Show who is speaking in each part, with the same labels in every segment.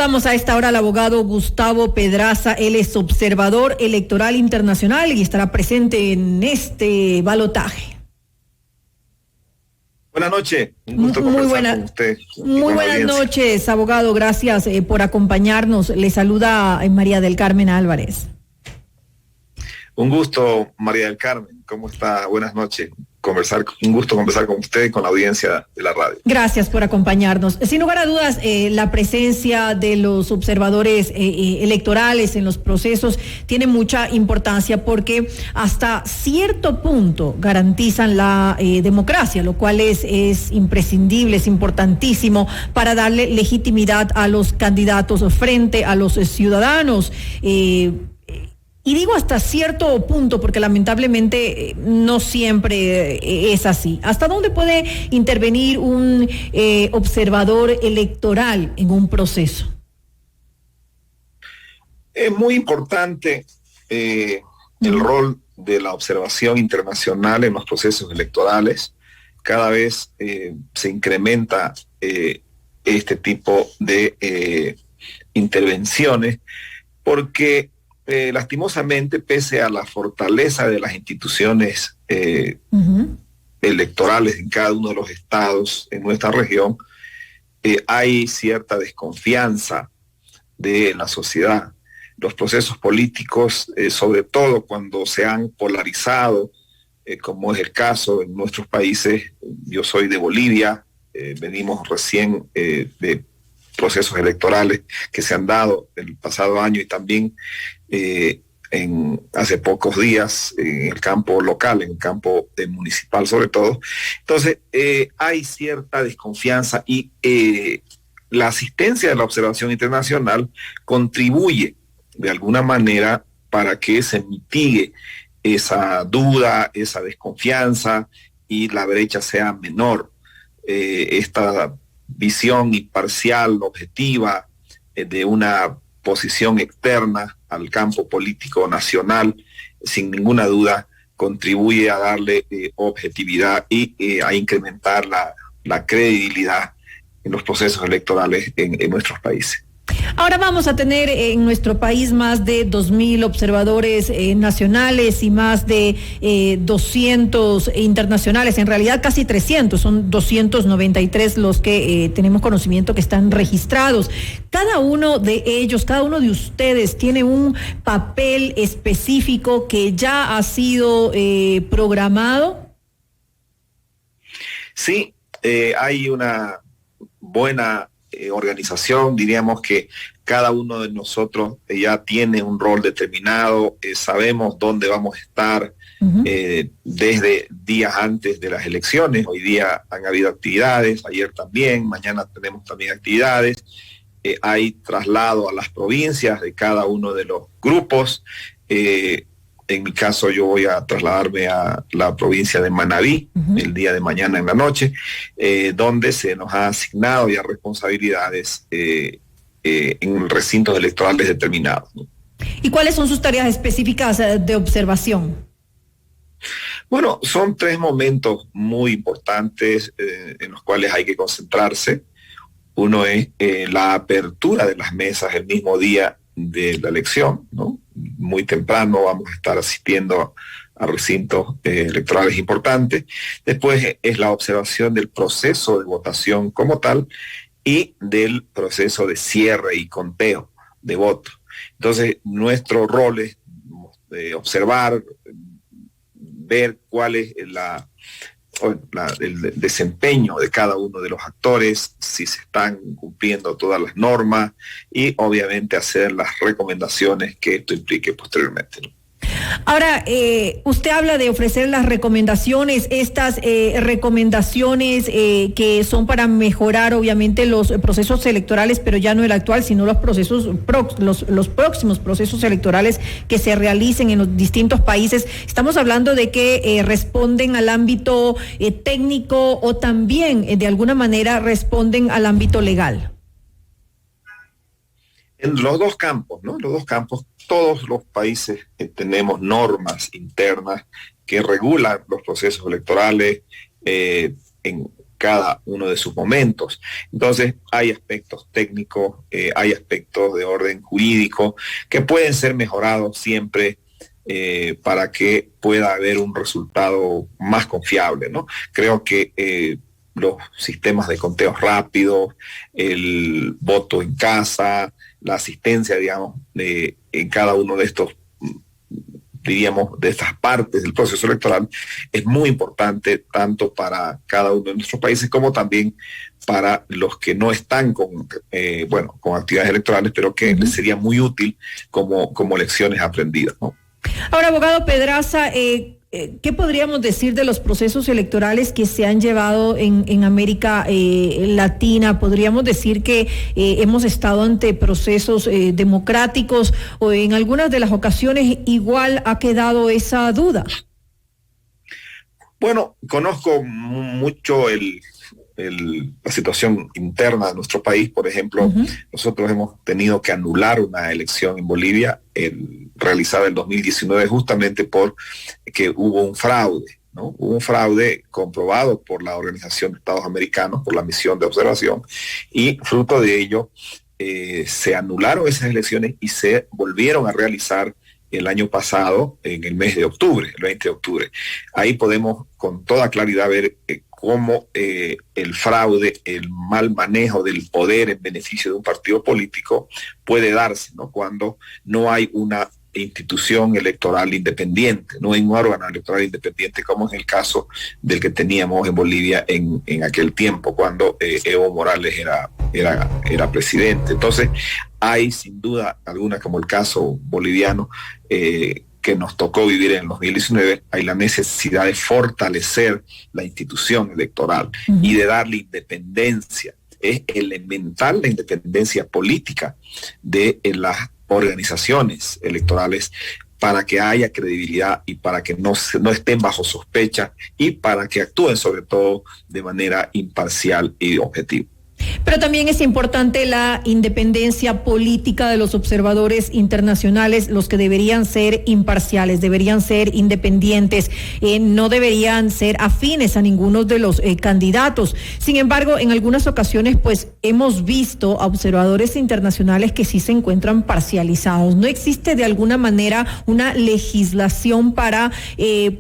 Speaker 1: Saludamos a esta hora al abogado Gustavo Pedraza. Él es observador electoral internacional y estará presente en este balotaje.
Speaker 2: Buenas noches, un gusto conversar con usted.
Speaker 1: Muy buenas noches, abogado. Gracias por acompañarnos. Le saluda María del Carmen Álvarez.
Speaker 2: Un gusto, María del Carmen. ¿Cómo está? Buenas noches. Un gusto conversar con usted y con la audiencia de la radio.
Speaker 1: Gracias por acompañarnos. Sin lugar a dudas, la presencia de los observadores electorales en los procesos tiene mucha importancia porque hasta cierto punto garantizan la democracia, lo cual es imprescindible, es importantísimo para darle legitimidad a los candidatos frente a los ciudadanos. Y digo hasta cierto punto porque lamentablemente no siempre es así. ¿Hasta dónde puede intervenir un observador electoral en un proceso?
Speaker 2: Es muy importante el rol de la observación internacional en los procesos electorales. Cada vez se incrementa este tipo de intervenciones porque lastimosamente, pese a la fortaleza de las instituciones electorales en cada uno de los estados en nuestra región, hay cierta desconfianza de la sociedad. Los procesos políticos, sobre todo cuando se han polarizado, como es el caso en nuestros países, yo soy de Bolivia, venimos recién de procesos electorales que se han dado el pasado año y también hace pocos días en el campo local, en el campo municipal sobre todo. Entonces, hay cierta desconfianza y la asistencia de la observación internacional contribuye de alguna manera para que se mitigue esa duda, esa desconfianza y la brecha sea menor. Esta visión imparcial, objetiva, de una posición externa al campo político nacional, sin ninguna duda, contribuye a darle objetividad y a incrementar la credibilidad en los procesos electorales en nuestros países.
Speaker 1: Ahora vamos a tener en nuestro país más de 2,000 observadores nacionales y más de 200 internacionales, en realidad casi 300, son 293 los que tenemos conocimiento que están registrados. Cada uno de ellos, cada uno de ustedes tiene un papel específico que ya ha sido programado.
Speaker 2: Sí, hay una buena organización, diríamos que cada uno de nosotros ya tiene un rol determinado, sabemos dónde vamos a estar desde días antes de las elecciones. Hoy día han habido actividades, ayer también, mañana tenemos también actividades, hay traslado a las provincias de cada uno de los grupos. En mi caso, yo voy a trasladarme a la provincia de Manabí el día de mañana en la noche, donde se nos ha asignado ya responsabilidades en recintos electorales determinados, ¿no?
Speaker 1: ¿Y cuáles son sus tareas específicas de observación?
Speaker 2: Bueno, son 3 momentos muy importantes en los cuales hay que concentrarse. Uno es la apertura de las mesas el mismo día de la elección, ¿no? Muy temprano vamos a estar asistiendo a recintos electorales importantes. Después es la observación del proceso de votación como tal y del proceso de cierre y conteo de votos. Entonces, nuestro rol es observar, ver cuál es el desempeño de cada uno de los actores, si se están cumpliendo todas las normas y obviamente hacer las recomendaciones que esto implique posteriormente, ¿no?
Speaker 1: Ahora, usted habla de ofrecer las recomendaciones, estas recomendaciones que son para mejorar obviamente los procesos electorales, pero ya no el actual, sino los procesos los próximos procesos electorales que se realicen en los distintos países. Estamos hablando de que responden al ámbito técnico o también de alguna manera responden al ámbito legal.
Speaker 2: En los dos campos, ¿no? Los dos campos, todos los países tenemos normas internas que regulan los procesos electorales en cada uno de sus momentos. Entonces, hay aspectos técnicos, hay aspectos de orden jurídico que pueden ser mejorados siempre para que pueda haber un resultado más confiable, ¿no? Creo que los sistemas de conteos rápidos, el voto en casa, la asistencia, digamos, en cada uno de estos, diríamos, de estas partes del proceso electoral, es muy importante tanto para cada uno de nuestros países como también para los que no están con actividades electorales, pero que les sería muy útil como lecciones aprendidas, ¿no?
Speaker 1: Ahora, abogado Pedraza, ¿qué podríamos decir de los procesos electorales que se han llevado en América Latina? ¿Podríamos decir que hemos estado ante procesos democráticos o en algunas de las ocasiones igual ha quedado esa duda?
Speaker 2: Bueno, conozco mucho la situación interna de nuestro país. Por ejemplo, nosotros hemos tenido que anular una elección en Bolivia realizada en 2019 justamente porque hubo un fraude, ¿no? Hubo un fraude comprobado por la Organización de Estados Americanos, por la misión de observación, y fruto de ello se anularon esas elecciones y se volvieron a realizar el año pasado, en el mes de octubre, el 20 de octubre. Ahí podemos con toda claridad ver cómo el fraude, el mal manejo del poder en beneficio de un partido político puede darse, ¿no? Cuando no hay una institución electoral independiente, no hay un órgano electoral independiente, como en el caso del que teníamos en Bolivia en aquel tiempo, cuando Evo Morales era presidente. Entonces, hay sin duda alguna, como el caso boliviano, que nos tocó vivir en el 2019, hay la necesidad de fortalecer la institución electoral y de darle independencia. Es elemental la independencia política de las organizaciones electorales para que haya credibilidad y para que no estén bajo sospecha y para que actúen sobre todo de manera imparcial y objetiva.
Speaker 1: Pero también es importante la independencia política de los observadores internacionales, los que deberían ser imparciales, deberían ser independientes, no deberían ser afines a ninguno de los candidatos. Sin embargo, en algunas ocasiones, pues hemos visto a observadores internacionales que sí se encuentran parcializados. ¿No existe de alguna manera una legislación para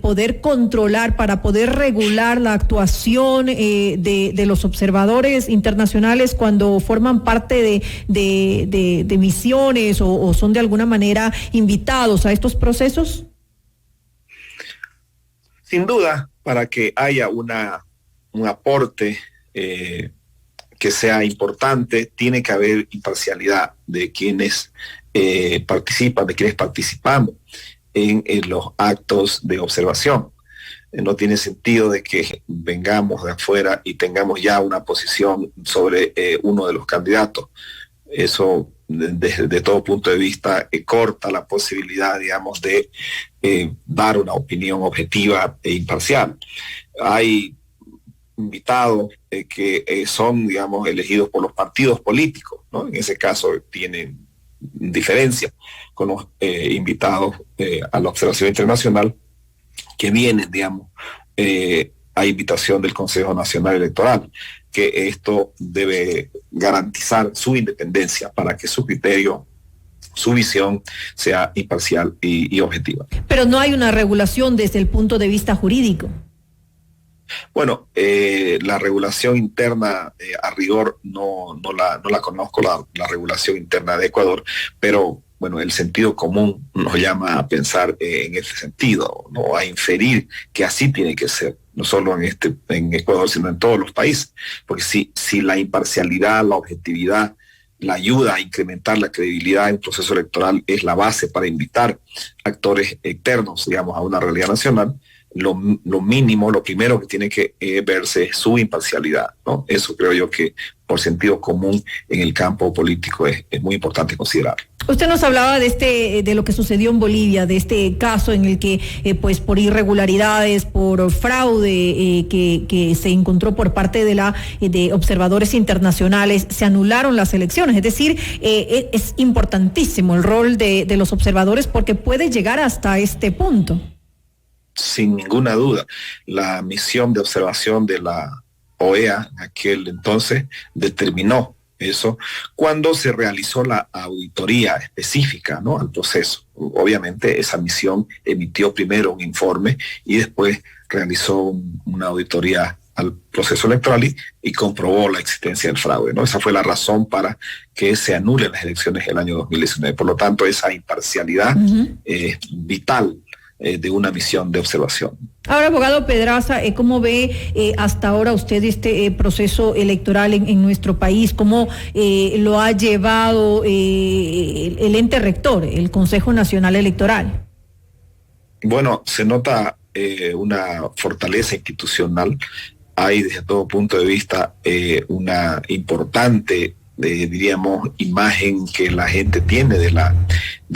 Speaker 1: poder controlar, para poder regular la actuación de los observadores internacionales cuando forman parte de misiones o son de alguna manera invitados a estos procesos?
Speaker 2: Sin duda, para que haya un aporte que sea importante, tiene que haber imparcialidad de quienes participan, de quienes participamos en los actos de observación. No tiene sentido de que vengamos de afuera y tengamos ya una posición sobre uno de los candidatos. Eso, desde todo punto de vista, corta la posibilidad, digamos, de dar una opinión objetiva e imparcial. Hay invitados que son, digamos, elegidos por los partidos políticos, ¿no? En ese caso tienen diferencia con los invitados a la observación internacional, que vienen, digamos, a invitación del Consejo Nacional Electoral, que esto debe garantizar su independencia para que su criterio, su visión sea imparcial y objetiva.
Speaker 1: Pero no hay una regulación desde el punto de vista jurídico.
Speaker 2: Bueno, la regulación interna, a rigor, no la conozco, la regulación interna de Ecuador, pero bueno, el sentido común nos llama a pensar en ese sentido, ¿no? A inferir que así tiene que ser, no solo en Ecuador, sino en todos los países, porque si la imparcialidad, la objetividad, la ayuda a incrementar la credibilidad en un proceso electoral es la base para invitar actores externos, digamos, a una realidad nacional, lo mínimo, lo primero que tiene que verse es su imparcialidad, ¿no? Eso creo yo que por sentido común en el campo político es muy importante considerar.
Speaker 1: Usted nos hablaba de lo que sucedió en Bolivia, de este caso en el que, pues, por irregularidades, por fraude que se encontró por parte de observadores internacionales, se anularon las elecciones. Es decir, es importantísimo el rol de los observadores porque puede llegar hasta este punto.
Speaker 2: Sin ninguna duda, la misión de observación de la OEA en aquel entonces determinó eso cuando se realizó la auditoría específica, ¿no?, al proceso. Obviamente esa misión emitió primero un informe y después realizó una auditoría al proceso electoral y comprobó la existencia del fraude, ¿no? Esa fue la razón para que se anulen las elecciones del año 2019. Por lo tanto, esa imparcialidad es vital de una misión de observación.
Speaker 1: Ahora, abogado Pedraza, ¿cómo ve hasta ahora usted este proceso electoral en nuestro país? ¿Cómo lo ha llevado el ente rector, el Consejo Nacional Electoral?
Speaker 2: Bueno, se nota una fortaleza institucional. Hay desde todo punto de vista una importante, diríamos, imagen que la gente tiene de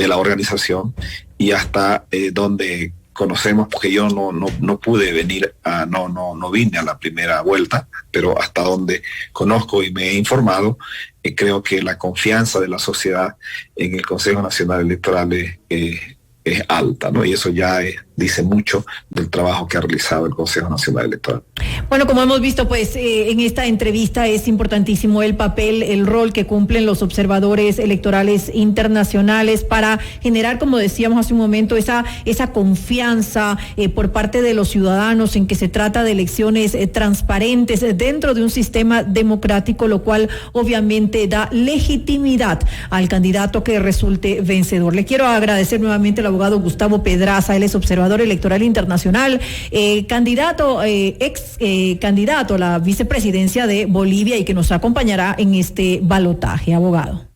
Speaker 2: la organización, y hasta donde conocemos, porque yo no pude venir, no vine a la primera vuelta, pero hasta donde conozco y me he informado, creo que la confianza de la sociedad en el Consejo Nacional Electoral es alta, ¿no? Y eso ya dice mucho del trabajo que ha realizado el Consejo Nacional Electoral.
Speaker 1: Bueno, como hemos visto, pues en esta entrevista es importantísimo el papel, el rol que cumplen los observadores electorales internacionales para generar, como decíamos hace un momento, esa confianza por parte de los ciudadanos en que se trata de elecciones transparentes dentro de un sistema democrático, lo cual obviamente da legitimidad al candidato que resulte vencedor. Le quiero agradecer nuevamente al abogado Gustavo Pedraza, él es observador electoral internacional, candidato, candidato a la vicepresidencia de Bolivia y que nos acompañará en este balotaje, abogado.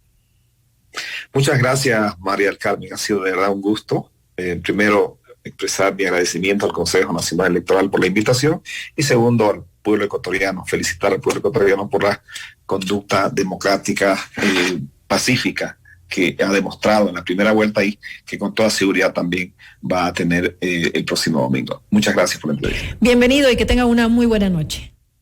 Speaker 2: Muchas gracias, María del Carmen, ha sido de verdad un gusto. Primero, expresar mi agradecimiento al Consejo Nacional Electoral por la invitación, y segundo, al pueblo ecuatoriano, felicitar al pueblo ecuatoriano por la conducta democrática, pacífica, que ha demostrado en la primera vuelta y que con toda seguridad también va a tener el próximo domingo. Muchas gracias por la entrevista.
Speaker 1: Bienvenido y que tenga una muy buena noche.